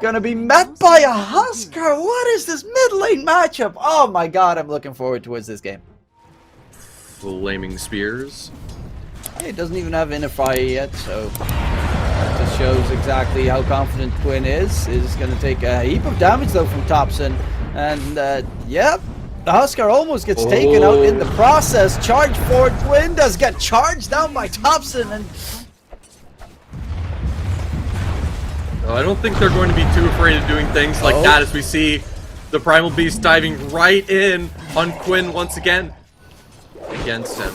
gonna be met by a Huskar. What is this mid lane matchup? Oh my god, I'm looking forward towards this game. Flaming spears. He doesn't even have Inify yet, so that just shows exactly how confident Quinn is. Is going to take a heap of damage though from Topson, and yeah, the Huskar almost gets taken out in the process. Charge forward, Quinn does get charged down by Topson, and I don't think they're going to be too afraid of doing things like that, as we see the Primal Beast diving right in on Quinn once again against him.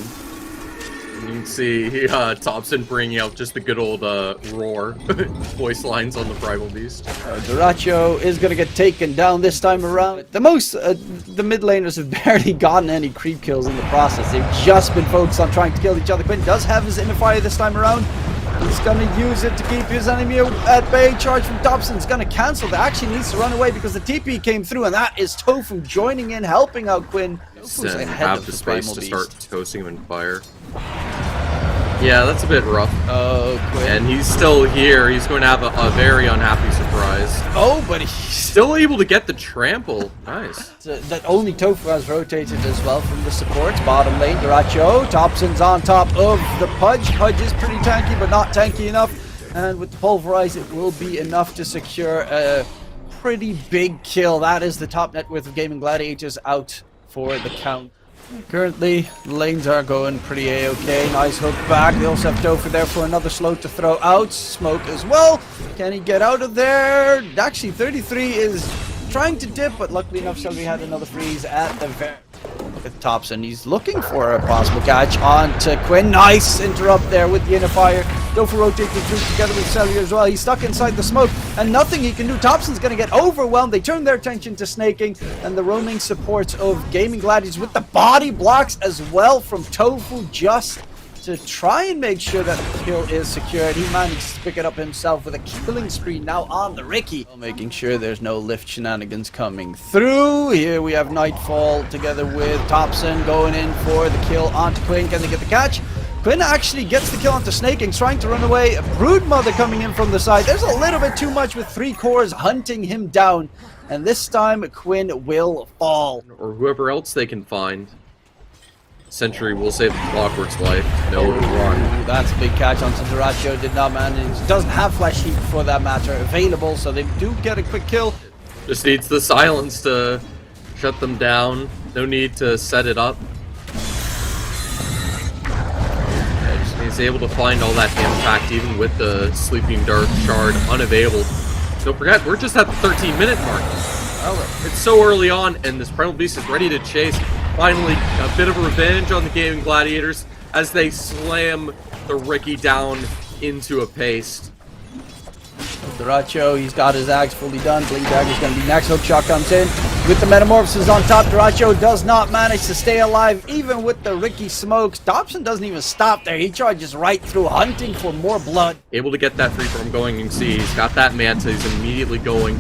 You can see Topson bringing out just the good old roar voice lines on the Primal Beast. Duracho is going to get taken down this time around. The mid laners have barely gotten any creep kills in the process. They've just been focused on trying to kill each other. Quinn does have his Inify this time around. He's going to use it to keep his enemy at bay. Charge from Topson's going to cancel. That actually needs to run away because the TP came through, and that is Tofu joining in, helping out Quinn. And have the space to start toasting him in fire. Yeah, that's a bit rough. Oh, Quinn. And he's still here. He's going to have a very unhappy surprise. Oh, but he's still able to get the trample. Nice. That only Tofu has rotated as well from the supports. Bottom lane, Duracho. Topson's on top of the Pudge. Pudge is pretty tanky, but not tanky enough. And with the Pulverize, it will be enough to secure a pretty big kill. That is the top net worth of Gaimin Gladiators out for the count. Currently, lanes are going pretty a-okay. Nice hook back. They also have Tofu there for another slow to throw out. Smoke as well. Can he get out of there? Actually, 33 is trying to dip, but luckily enough, Shelby had another freeze at the very... Look at Topson. He's looking for a possible catch onto Quinn. Nice interrupt there with the Inifire. Tofu rotating through together with Cellular as well. He's stuck inside the smoke, and nothing he can do. Topson's going to get overwhelmed. They turn their attention to snaking, and the roaming supports of Gaimin Gladiators with the body blocks as well from Tofu just to try and make sure that the kill is secured. He managed to pick it up himself with a killing spree now on the Ricky. Making sure there's no lift shenanigans coming through. Here we have Nightfall together with Topson going in for the kill onto Quinn. Can they get the catch? Quinn actually gets the kill onto Snaking, trying to run away. A Broodmother coming in from the side. There's a little bit too much with 3 cores hunting him down. And this time, Quinn will fall. Or whoever else they can find. Sentry will save the Clockwork's life. No run. That's a big catch onto Duracho. Did not manage. Doesn't have Flash Heat for that matter available, so they do get a quick kill. Just needs the silence to shut them down. No need to set it up. He's able to find all that impact even with the Sleeping Dark Shard unavailable. Don't forget, we're just at the 13-minute mark. It's so early on, and this Primal Beast is ready to chase. Finally, a bit of revenge on the Gaimin Gladiators as they slam the Ricky down into a paste. Duracho, he's got his axe fully done. Blink Dagger's going to be next. Hookshot comes in with the Metamorphosis on top. Duracho does not manage to stay alive even with the Ricky smokes. Topson doesn't even stop there. He charges right through, hunting for more blood. Able to get that free from going. You can see he's got that Manta. He's immediately going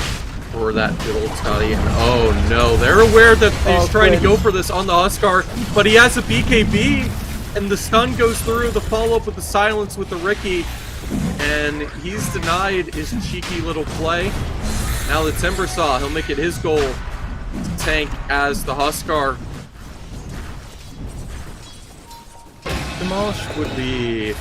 for that good old Scotty. And oh no, they're aware that he's trying to go for this on the Huskar, but he has a BKB, and the stun goes through. The follow-up with the silence with the Ricky, and he's denied his cheeky little play. Now the Timber Saw, he'll make it his goal to tank as the Huskar. Demolish would be a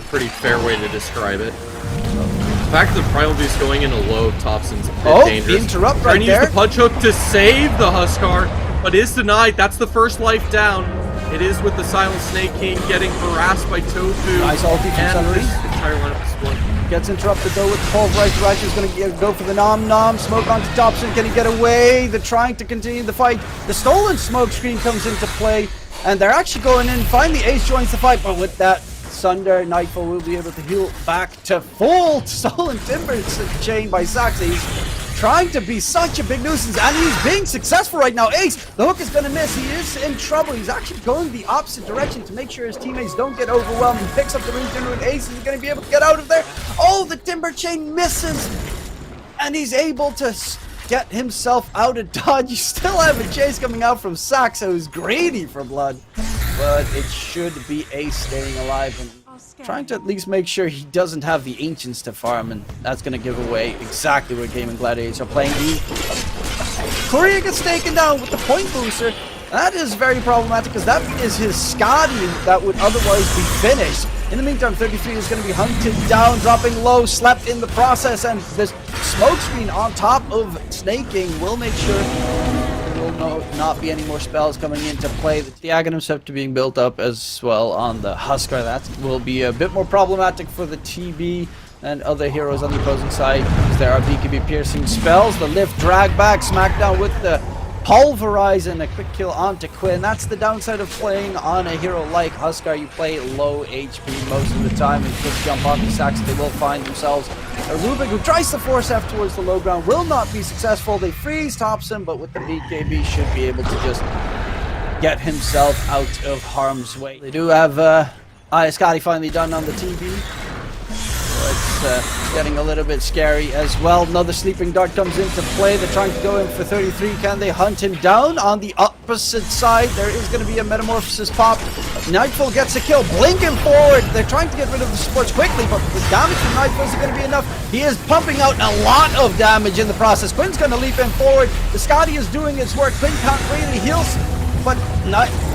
pretty fair way to describe it. The fact that the Primal Beast going into low Topson's a bit dangerous. The interrupt right Trying to there. use the punch hook to save the Huskar, but is denied. That's the first life down. It is with the Silent Snake King getting harassed by Tofu. Nice ulti from Celery. This entire lineup is split. Gets interrupted though with the Pulverize. Duracho's going to go for the Nom. Smoke onto Topson. Can he get away? They're trying to continue the fight. The stolen smoke screen comes into play, and they're actually going in. Finally, Ace joins the fight, but with that Sunder, Nightfall will be able to heal back to full. Stolen Timber chain by Sax. He's trying to be such a big nuisance, and he's being successful right now. Ace, the hook is going to miss. He is in trouble. He's actually going the opposite direction to make sure his teammates don't get overwhelmed. He picks up the Rune Timber, and Ace is going to be able to get out of there. Oh, the Timber chain misses, and he's able to get himself out of dodge. You still have a chase coming out from Sax, who's greedy for blood, but it should be Ace staying alive. And trying to at least make sure he doesn't have the Ancients to farm, and that's going to give away exactly what Gaimin Gladiators are playing. Korea gets taken down with the point booster. That is very problematic because that is his Scotty that would otherwise be finished. In the meantime, 33 is going to be hunted down, dropping low, slept in the process, and this smoke screen on top of snaking will make sure there will not be any more spells coming into play. The Aghanim Scepter being built up as well on the Huskar. That will be a bit more problematic for the TB and other heroes on the opposing side, because there are BKB piercing spells. The lift, drag back, smackdown with the pulverize, and a quick kill onto Quinn. That's the downside of playing on a hero like Huskar. You play low HP most of the time, and quick jump onto Sax. They will find themselves a Rubik who tries to force F towards the low ground, will not be successful. They freeze Topson, but with the BKB should be able to just get himself out of harm's way. They do have Scotty finally done on the TB. It's getting a little bit scary as well. Another sleeping dart comes into play. They're trying to go in for 33. Can they hunt him down? On the opposite side, there is going to be a metamorphosis pop. Nightfall gets a kill, blinking forward. They're trying to get rid of the supports quickly, but the damage from Nightfall isn't going to be enough. He is pumping out a lot of damage in the process. Quinn's going to leap in forward. The Scotty is doing its work. Quinn can't really heal, but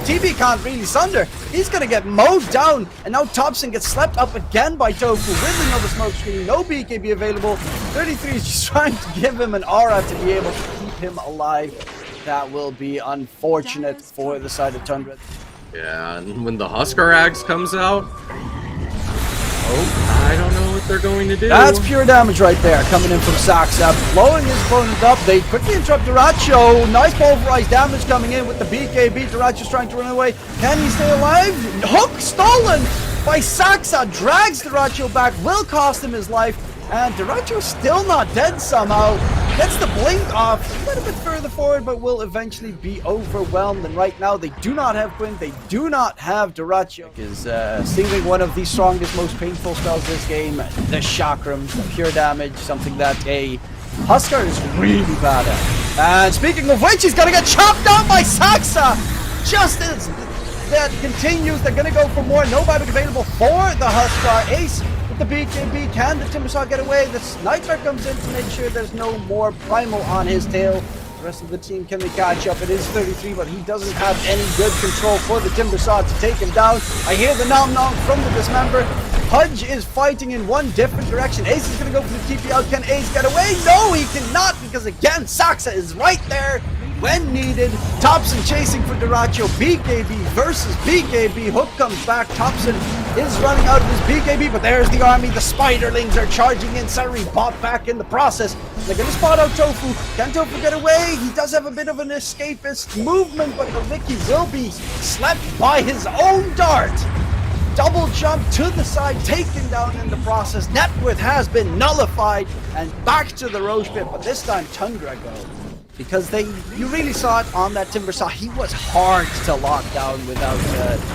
TB can't really sunder. He's going to get mowed down, and now Topson gets slept up again by Tofu with another smoke screen. No BKB available. 33 is just trying to give him an aura to be able to keep him alive. That will be unfortunate for the side of Tundra. Yeah, and when the Huskar Axe comes out, I don't know what they're going to do. That's pure damage right there, coming in from Saxa, blowing his opponent up. They quickly interrupt Duracho. Nice pulverized damage coming in with the BKB. Duracho's trying to run away. Can he stay alive? Hook stolen by Saxa. Drags Duracho back, will cost him his life. And Duracho's still not dead somehow. Gets the blink off a little bit further forward, but will eventually be overwhelmed. And right now, they do not have Quinn. They do not have Duracho. Is stealing one of the strongest, most painful spells this game. The Chakram, pure damage, something that a Huskar is really bad at. And speaking of which, he's going to get chopped down by Saxa. Just as that continues, they're going to go for more. No buyback available for the Huskar. Ace the BKB, can the Timbersaw get away? The Sniper comes in to make sure there's no more Primal on his tail. The rest of the team, can they catch up? It is 33, but he doesn't have any good control for the Timbersaw to take him down. I hear the nom-nom from the Dismember. Pudge is fighting in one different direction. Ace is going to go for the TP out. Can Ace get away? No, he cannot, because again, Saxa is right there when needed. Topson chasing for Duracho. BKB versus BKB. Hook comes back. Topson is running out of his BKB, but there's the army. The Spiderlings are charging in. Sari bought back in the process. They're going to spot out Tofu. Can Tofu get away? He does have a bit of an escapist movement, but the Vicky will be slept by his own dart. Double jump to the side, taken down in the process. Net worth has been nullified, and back to the Roche Pit, but this time Tundra go. Because you really saw it on that Timbersaw. He was hard to lock down without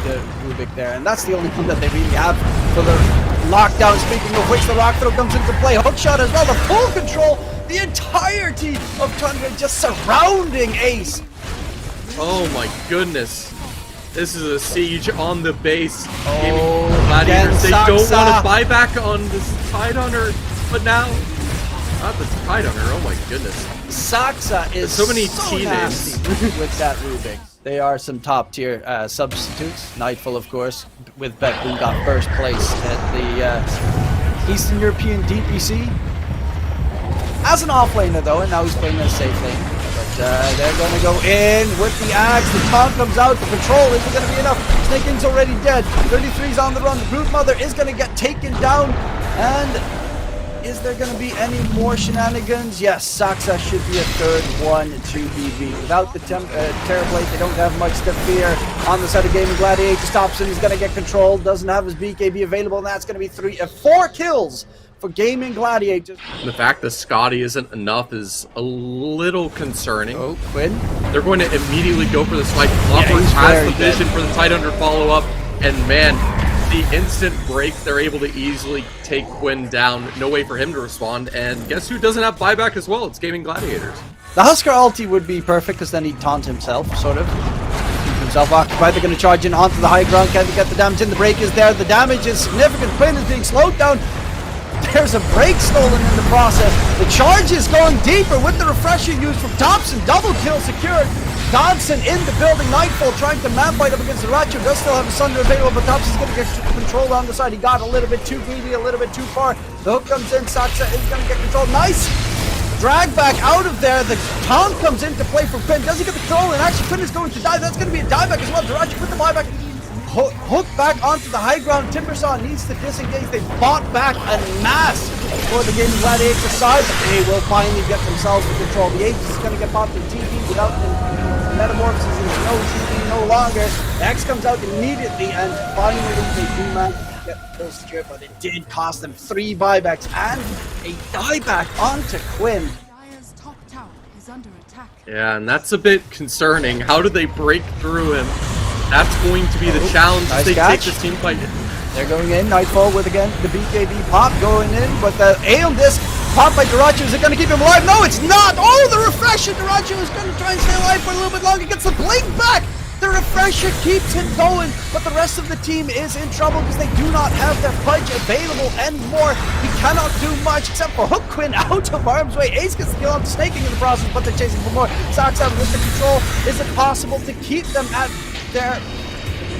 the Rubik there. And that's the only one that they really have for the lockdown. Speaking of which, the rock throw comes into play. Hookshot as well. The full control. The entirety of Tundra just surrounding Ace. Oh my goodness. This is a siege on the base. Oh, Gladiators, they don't want to buy back on this Tidehunter, but now, not the Tidehunter, oh my goodness. Saxa is so many nasty with that Rubik. They are some top tier substitutes. Nightfall, of course, with Betboom got first place at the Eastern European DPC. As an offlaner though, and now he's playing a safe lane. But they're going to go in with the axe. The taunt comes out. The control isn't going to be enough. Snaking's already dead. 33's on the run. The Brood Mother is going to get taken down. And is there going to be any more shenanigans? Yes, Saxa should be a third one to BB. Without the Terrorblade, they don't have much to fear. On the side of Gaimin Gladiators, Topson is going to get control. Doesn't have his BKB available, and that's going to be 4 kills for Gaimin Gladiators. The fact that Scotty isn't enough is a little concerning. Oh, Quinn. They're going to immediately go for this fight. Flopper has the vision for the Tidehunter follow-up, and man, the instant break, they're able to easily take Quinn down. No way for him to respond, and guess who doesn't have buyback as well? It's Gaimin Gladiators. The Huskar ulti would be perfect, because then he'd taunt himself, sort of. Keep himself occupied. They're going to charge in onto the high ground. Can they get the damage in? The break is there. The damage is significant. Quinn is being slowed down. There's a break stolen in the process. The charge is going deeper with the refresher used from Topson. Double kill secured. Dodson in the building. Nightfall trying to man fight up against the Ratchet. Does still have a Sunder available, but Topson's going to get control on the side. He got a little bit too greedy, a little bit too far. The hook comes in. Saxa is going to get control. Nice drag back out of there. The taunt comes into play for Quinn. Does he get the control? And actually Quinn is going to die. That's going to be a dieback as well. Ratchet with the buyback. Hook back onto the high ground. Timbersaw needs to disengage. They bought back en masse for the Gaimin Gladiators side, but they will finally get themselves in control. The Aegis is going to get popped in TV without the Metamorphosis. Is no TV no longer. The X comes out immediately, and finally they do manage to get the kill secure, but it did cost them 3 buybacks and a dieback onto Quinn. Dire's top tower is under attack. Yeah, and that's a bit concerning. How do they break through him? That's going to be the challenge as they take this team fight. They're going in. Nightfall with, again, the BKB pop going in, but the Aeon Disc pop by Duracho. Is it going to keep him alive? No, it's not! Oh, the refresher! Duracho is going to try and stay alive for a little bit longer. Gets the blink back! The refresher keeps him going, but the rest of the team is in trouble because they do not have their Pudge available anymore. He cannot do much except for hook Quinn out of harm's way. Ace gets the kill on snaking in the process, but they're chasing for more. Saxa with the control. Is it possible to keep them at their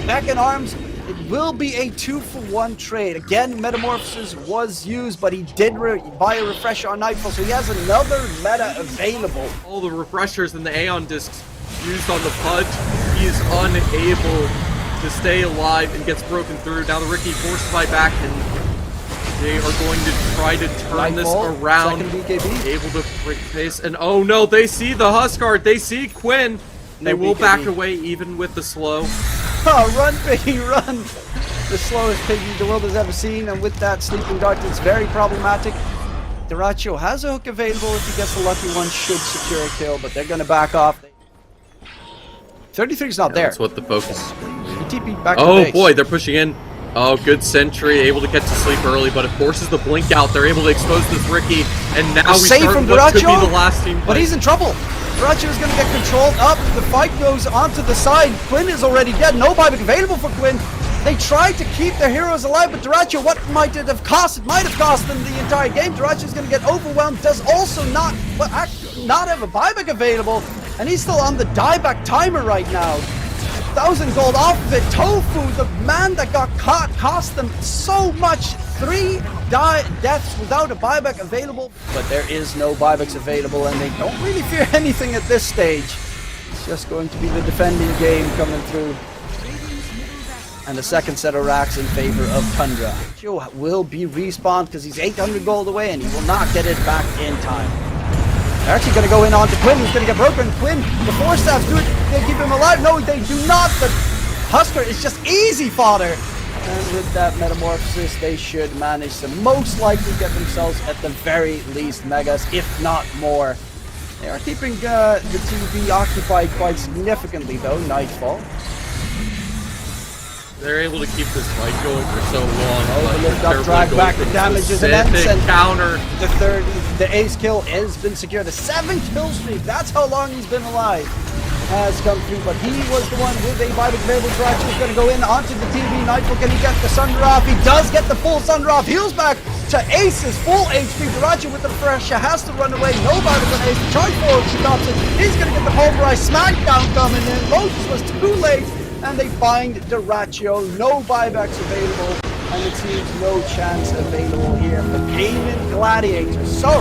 back in arms? It will be a 2-for-1 trade. Again, Metamorphosis was used, but he did buy a refresher on Nightfall, so he has another meta available. All the refreshers and the Aeon Discs used on the Pudge, he is unable to stay alive and gets broken through. Now the Ricky forced to buy back, and they are going to try to turn Nightfall, this around. Able to break pace, and oh no, they see the Huskard, they see Quinn. They will back away even with the slow. Oh, run, Piggy, run! The slowest Piggy the world has ever seen, and with that Sleeping Dart, it's very problematic. Duracho has a hook available if he gets the lucky one, should secure a kill, but they're going to back off. 33's not there. That's what the focus is. He TP'd back to oh base. Boy, they're pushing in. Oh, good sentry, able to get to sleep early, but it forces the blink out. They're able to expose this Ricky, and now we start from what could be Duracho, the last team fight. But he's in trouble. Duracho is going to get controlled up. The fight goes onto the side. Quinn is already dead. No buyback available for Quinn. They tried to keep their heroes alive, but Duracho, what might it have cost? It might have cost them the entire game. Duracho is going to get overwhelmed. Does also not have a buyback available, and he's still on the dieback timer right now. 1,000 gold off of it. Tofu, the man that got caught, cost them so much. 3 deaths without a buyback available. But there is no buybacks available, and they don't really fear anything at this stage. It's just going to be the defending game coming through. And the second set of racks in favor of Tundra. Joe will be respawned because he's 800 gold away, and he will not get it back in time. They're actually going to go in onto Quinn, who's going to get broken. Quinn, the 4 staffs do it. They keep him alive. No, they do not. The Husker is just easy fodder. And with that Metamorphosis, they should manage to most likely get themselves at the very least Megas, if not more. They are keeping the TV occupied quite significantly, though. Nightfall. They're able to keep this fight going for so long. Oh, the lift up, drag back, the damage is immense, and counter. The ace kill has been secured. A 7-kill streak, that's how long he's been alive, has come through, but he was the one with a buyback available. Duracho is going to go in onto the TV. Nightfall, can he get the Sunder off? He does get the full Sunder off. Heals back to Ace's full HP. Duracho with the pressure has to run away. No buyback on Ace. Charge forward to Topson. He's going to get the pulverized smackdown coming in. Lotus was too late. And they find Duracho, no buybacks available, and it seems no chance available here for Gaimin Gladiators. So,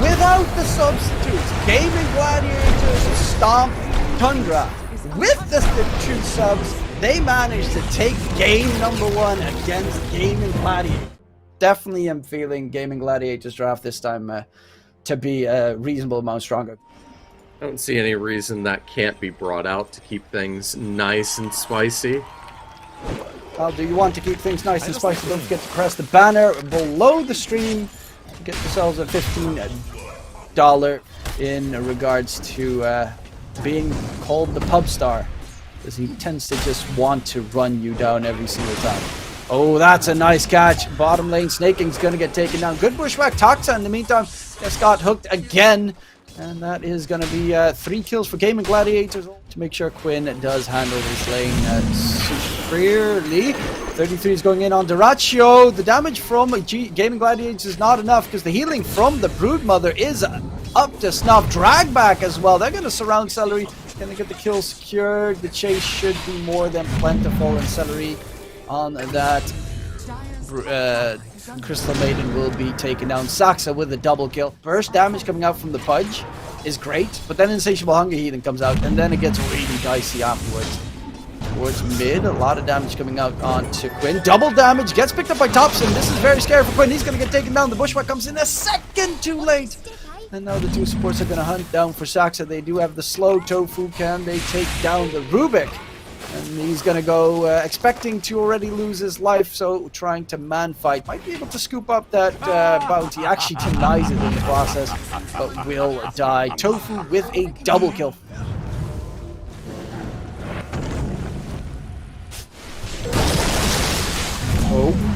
without the substitutes, Gaimin Gladiators stomp Tundra. With the substitute subs, they managed to take game number 1 against Gaimin Gladiators. Definitely am feeling Gaimin Gladiators draft this time to be a reasonable amount stronger. I don't see any reason that can't be brought out to keep things nice and spicy. Well, do you want to keep things nice and spicy? Don't forget to press the banner below the stream to get yourselves a $15 in regards to being called the pub star, because he tends to just want to run you down every single time. Oh, that's a nice catch. Bottom lane Snaking's going to get taken down. Good bushwhack. Toxa in the meantime just got hooked again. And that is going to be 3 kills for Gaimin Gladiators to make sure Quinn does handle his lane superiorly. 33 is going in on Dyrachyo. The damage from Gaimin Gladiators is not enough because the healing from the Broodmother is up to snuff. Drag back as well. They're going to surround Celery. Can they get the kill secured? The chase should be more than plentiful, and Celery on that Crystal Maiden will be taken down. Saxa with a double kill. Burst damage coming out from the Pudge is great, but then Insatiable Hunger Heathen comes out, and then it gets really dicey afterwards. Towards mid, a lot of damage coming out onto Quinn. Double damage, gets picked up by Topson. This is very scary for Quinn. He's going to get taken down. The Bushwhack comes in a second too late. And now the 2 supports are going to hunt down for Saxa. They do have the slow Tofu. Can they take down the Rubik? And he's going to go expecting to already lose his life, so trying to man fight. Might be able to scoop up that bounty. Actually denies it in the process, but will die. Tofu with a double kill. Oh.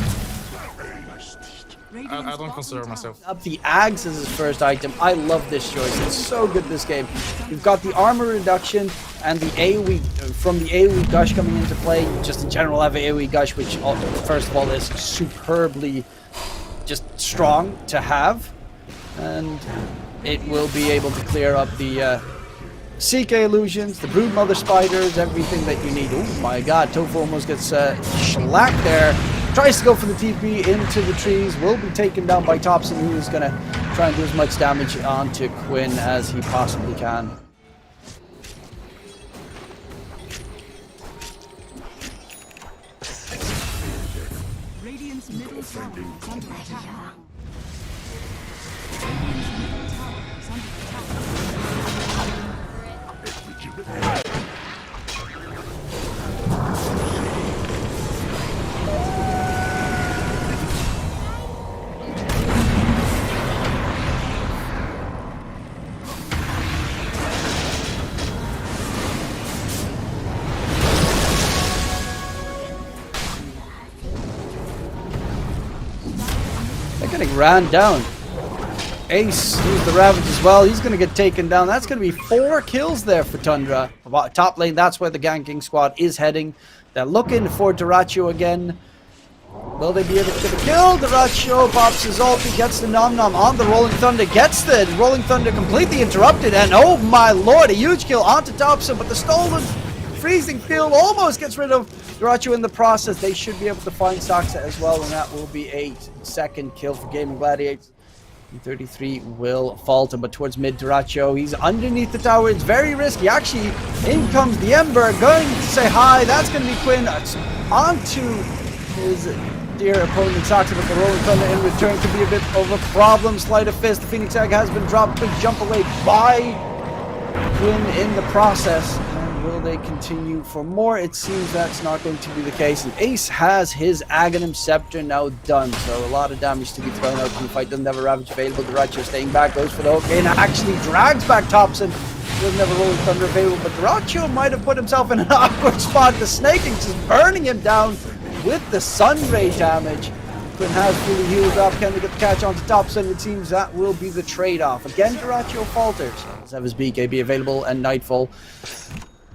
I don't consider myself. Up the Ags as his first item. I love this choice. It's so good this game. You've got the armor reduction and the AoE from the AoE gush coming into play. You just in general have AoE gush, which first of all is superbly just strong to have, and it will be able to clear up the CK illusions, the Broodmother spiders, everything that you need. Oh my god, Tofu almost gets shellacked there. Tries to go for the TP into the trees, will be taken down by Topson, who is going to try and do as much damage onto Quinn as he possibly can. Radiant's middle tower is under attack. Getting ran down. Ace used the Ravage as well. He's going to get taken down. That's going to be 4 kills there for Tundra. Top lane, that's where the ganking squad is heading. They're looking for Dyrachyo again. Will they be able to get a kill? Dyrachyo pops his ulti, gets the Nom Nom on the Rolling Thunder, gets the Rolling Thunder completely interrupted, and oh my lord, a huge kill onto Topson, but the stolen freezing field almost gets rid of Dyrachyo in the process. They should be able to find Saxa as well, and that will be a second kill for Gaimin Gladiators. 33 will falter, but towards mid Dyrachyo, he's underneath the tower. It's very risky. Actually, in comes the Ember, going to say hi. That's going to be Quinn. Onto his dear opponent Saxa, but the Rolling Thunder in return could be a bit of a problem. Sleight of Fist. The Phoenix Egg has been dropped. Big jump away by Quinn in the process. Will they continue for more? It seems that's not going to be the case. And Ace has his Aghanim Scepter now done, so a lot of damage to be thrown out from the fight. Doesn't have a Ravage available. Dyrachyo staying back, goes for the hook and actually drags back Topson. Doesn't have a Rolling Thunder available, but Dyrachyo might have put himself in an awkward spot. The Snaking just burning him down with the Sun Ray damage. Quinn has fully healed up. Can they get the catch onto Topson? It seems that will be the trade-off. Again, Dyrachyo falters. Does have his BKB available, and Nightfall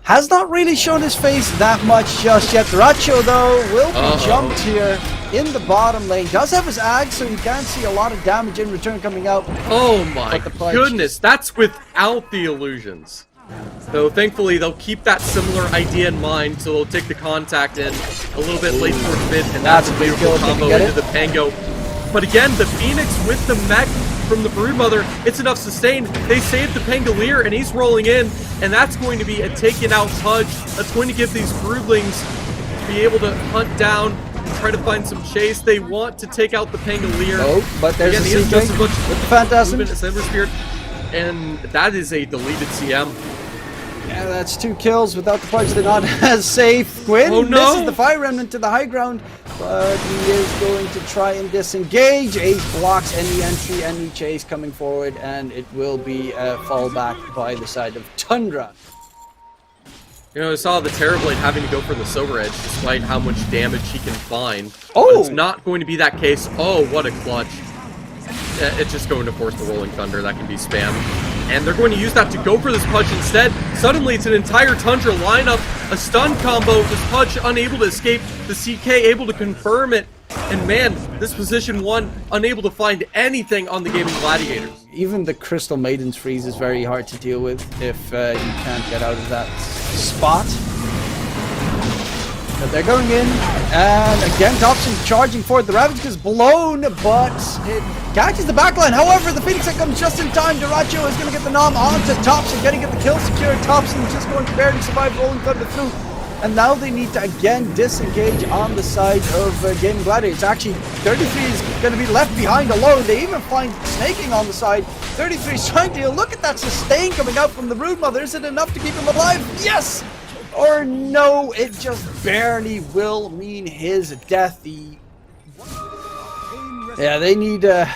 has not really shown his face that much just yet. Dyrachyo, though, will be jumped here in the bottom lane. Does have his Ag, so you can see a lot of damage in return coming out. Oh my goodness, that's without the illusions. So thankfully, they'll keep that similar idea in mind, so they'll take the contact in a little bit late towards mid, and that's a beautiful combo into the Pango. But again, the Phoenix with the mech from the Broodmother, it's enough sustain. They saved the Pangolier, and he's rolling in, and that's going to be a taken out Pudge. That's going to give these Broodlings to be able to hunt down and try to find some chase. They want to take out the Pangolier. Oh, but there's again, a CK with the Phantasm. Spirit, and that is a deleted CM. Yeah, that's 2 kills without the Pudge. They're not as safe. Quinn misses the Fire Remnant to the high ground, but he is going to try and disengage. Ace blocks any entry, any chase coming forward, and it will be a fallback by the side of Tundra. You know, I saw the Terrorblade having to go for the Silver Edge despite how much damage he can find. Oh! But it's not going to be that case. Oh, what a clutch. It's just going to force the Rolling Thunder. That can be spammed. and they're going to use that to go for this Pudge instead. Suddenly, it's an entire Tundra lineup, a stun combo, this Pudge unable to escape, the CK able to confirm it, and man, this position 1 unable to find anything on the Gaimin Gladiators. Even the Crystal Maiden's freeze is very hard to deal with if you can't get out of that spot. But they're going in, and again, Topson charging forward. The Ravage is blown, but it catches the backline. However, the Phoenix comes just in time. Duracho is going to get the nom onto Topson, getting the kill secured. Topson just going to barely survive, rolling thunder through. And now they need to again disengage on the side of Gaimin Gladiators. Actually, 33 is going to be left behind alone. They even find Snaking on the side. 33 is trying to look at that sustain coming out from the Brood Mother. Is it enough to keep him alive? Yes! Or no, it just barely will mean his death. Yeah, they need to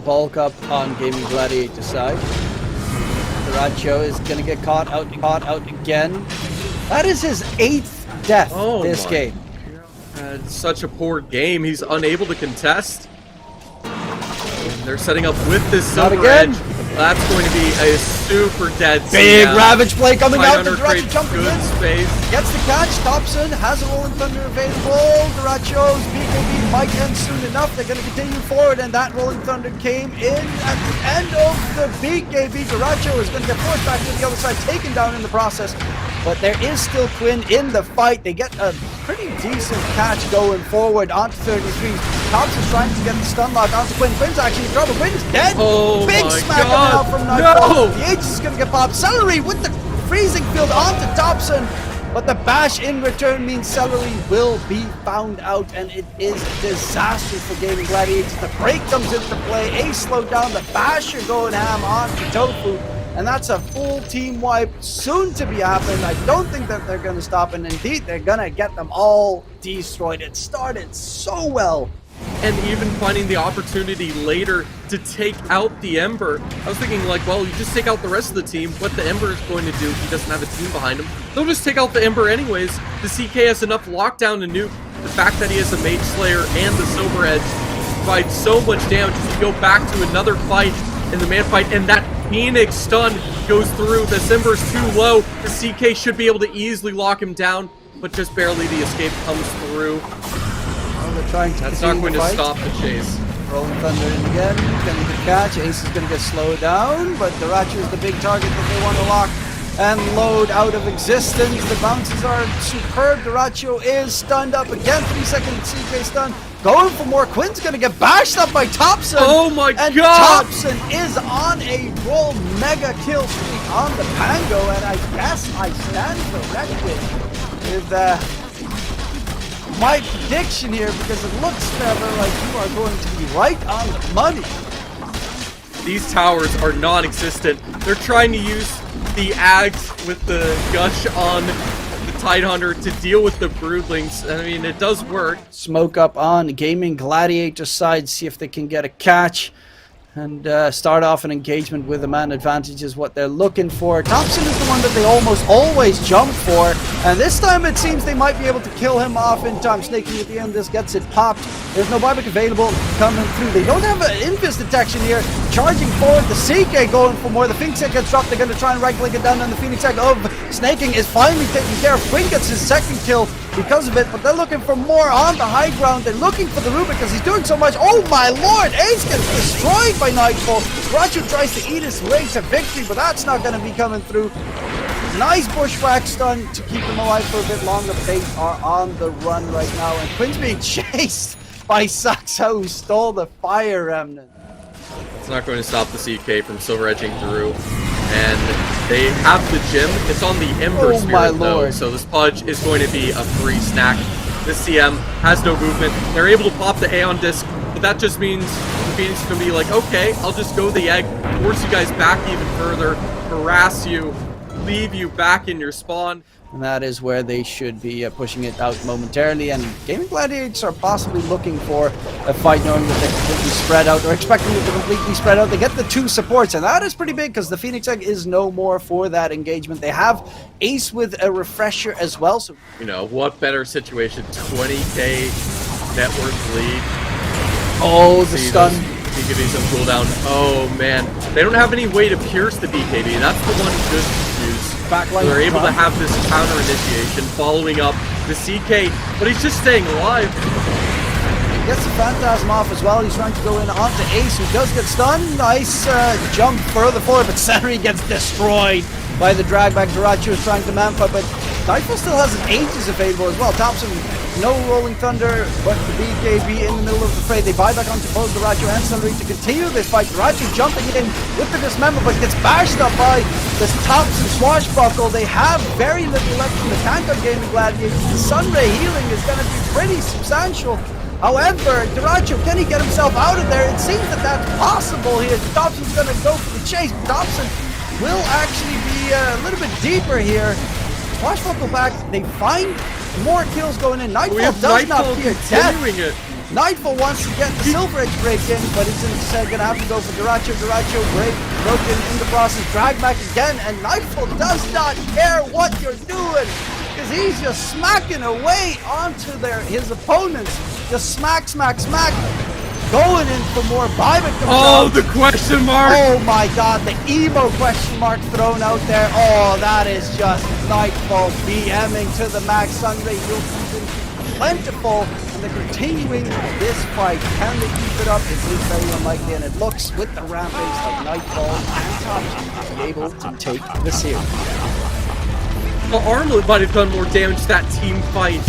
bulk up on Gaimin Gladiator's side. Duracho is going to get caught out again. That is his 8th death this game. It's such a poor game. He's unable to contest. And they're setting up with this Silver Edge. That's going to be a super dead big Ravage play coming out. Duracho jumping in. Space. Gets the catch. Topson has a Rolling Thunder available. Duracho's BKB might end soon enough. They're going to continue forward, and that Rolling Thunder came in at the end of the BKB. Duracho is going to get forced back to the other side, taken down in the process. But there is still Quinn in the fight. They get a pretty decent catch going forward onto 33. Topson's trying to get the stun lock onto Quinn. Quinn's actually in trouble. Quinn is dead. Big smack coming out from Nightfall. The Aegis is going to get popped. Celery with the freezing field onto Topson. But the bash in return means Celery will be found out, and it is disaster for Gaimin Gladiators. The break comes into play. Ace slowed down. The basher going ham onto Tofu. And that's a full team wipe soon to be happening. I don't think that they're going to stop, and indeed they're going to get them all destroyed. It started so well. And even finding the opportunity later to take out the Ember. I was thinking like, well, you just take out the rest of the team. What the Ember is going to do, he doesn't have a team behind him. They'll just take out the Ember anyways. The CK has enough lockdown to nuke. The fact that he has a Mage Slayer and the Silver Edge provides so much damage. You go back to another fight in the man fight, and that Phoenix stun goes through. The Ember's too low. The CK should be able to easily lock him down, but just barely the escape comes through. They're trying to That's not going to stop the chase. Rolling Thunder in again. Going to get catch. Ace is going to get slowed down, but Duracho is the big target that they want to lock and load out of existence. The bounces are superb. Duracho is stunned up again. 3-second CK stun. Going for more. Quinn's going to get bashed up by Topson. Oh my and god! Topson is on a roll. Mega kill streak on the Pango, and I guess I stand corrected with my prediction here, because it looks, Trevor, like you are going to be right on the money. These towers are non-existent. They're trying to use the Ags with the Gush on the Tidehunter to deal with the Broodlings. I mean, it does work. Smoke up on Gaimin Gladiators side, see if they can get a catch. And start off an engagement with a man advantage is what they're looking for. Topson is the one that they almost always jump for. And this time it seems they might be able to kill him off in time. Snaking at the end, this gets it popped. There's no buyback available coming through. They don't have an invis detection here. Charging forward, the CK going for more. The Phoenix Egg gets dropped. They're going to try and right-click it down, and the Phoenix Egg of Snaking is finally taken care of. Quinn gets his second kill because of it, but they're looking for more on the high ground. They're looking for the Rubik because he's doing so much. Oh my lord! Ace gets destroyed by Nightfall. Rachu tries to eat his way to victory, but that's not going to be coming through. Nice bushwhack stun to keep them alive for a bit longer, but they are on the run right now, and Quinn's being chased by Saxo, who stole the Fire Remnant. It's not going to stop the CK from silver edging through. And they have the gym. It's on the Ember Spirit though, so this Pudge is going to be a free snack. This CM has no movement. They're able to pop the Aeon Disc, but that just means the Phoenix is going to be like, okay, I'll just go the egg, force you guys back even further, harass you, leave you back in your spawn. And that is where they should be pushing it out momentarily. And Gaimin Gladiators are possibly looking for a fight, knowing that they're completely spread out. They're expecting it to completely spread out. They get the 2 supports, and that is pretty big because the Phoenix Egg is no more for that engagement. They have Ace with a refresher as well. So, you know, what better situation? 20k net worth lead. Oh, the stun. BKB's on cooldown. Oh man, they don't have any way to pierce the BKB. That's the one good news. Backline They're able to front. have this counter initiation following up the CK, but he's just staying alive. Gets the Phantasm off as well. He's trying to go in onto Ace, who does get stunned. Nice jump further forward, but Senri gets destroyed by the drag back. Duracho is trying to manfight, but Nightfall still has an Aegis available as well. Topson, no Rolling Thunder, but the BKB in the middle of the fray. They buy back onto both Duracho and Senri to continue this fight. Duracho jumping in with the dismember, but gets bashed up by this Topson swashbuckle. They have very little left from the tank on Gaimin Gladiators. The Sunray healing is going to be pretty substantial. However, Duracho, can he get himself out of there? It seems that that's possible here. Topson's going to go for the chase. Topson will actually be a little bit deeper here. Swashbuckle back. They find more kills going in. Nightfall does not fear death. It. Nightfall wants to get the Silver Edge break in, but it's instead going to have to go for Duracho. Duracho broken in the process. Drag back again, and Nightfall does not care what you're doing, because he's just smacking away onto his opponents. Just smack, smack, smack. Going in for more. Buyback comes out. The question mark! Oh my god, the emo question mark thrown out there. Oh, that is just Nightfall BMing to the max. Sunray will be plentiful, and they're continuing this fight. Can they keep it up? It is very unlikely, and it looks with the Rampage of Nightfall and Topson to be able to take the series. Well, Armlet might have done more damage to that team fight